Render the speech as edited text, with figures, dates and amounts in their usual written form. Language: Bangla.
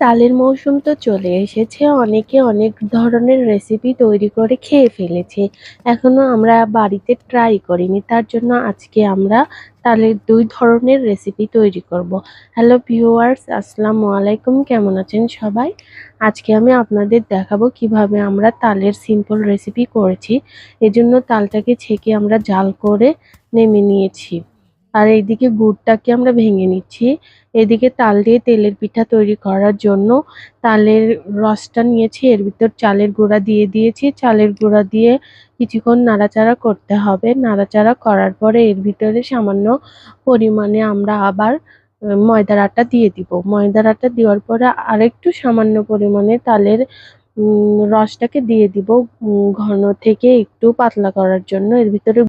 তালের মৌসুম তো চলে এসেছে, অনেকে অনেক ধরনের রেসিপি তৈরি করে খেয়ে ফেলেছে। এখনো আমরা বাড়িতে ট্রাই করিনি, তার জন্য আজকে আমরা তালের 2 ধরনের রেসিপি তৈরি করব। হ্যালো ভিউয়ার্স, আসসালামু আলাইকুম, কেমন আছেন সবাই? আজকে আমি আপনাদের দেখাবো কিভাবে আমরা তালের সিম্পল রেসিপি করেছি। এজন্য তালটাকে ছেঁকে আমরা জাল করে নেমে নিয়েছি, আর এইদিকে গুড়টাকে আমরা ভেঙে নিচ্ছি। এদিকে তাল দিয়ে তেলের পিঠা তৈরি করার জন্য তালের রসটা নিয়েছি, এর ভিতর চালের গুঁড়া দিয়ে দিয়েছি। চালের গুঁড়া দিয়ে কিছুক্ষণ নাড়াচাড়া করতে হবে। নাড়াচাড়া করার পরে এর ভিতরে সামান্য পরিমাণে আমরা আবার ময়দার আটা দিয়ে দিব। ময়দার আটা দেওয়ার পরে আরেকটু সামান্য পরিমাণে তালের রসটাকে দিয়ে দিব ঘন থেকে একটু পাতলা করার জন্য। এর ভিতরে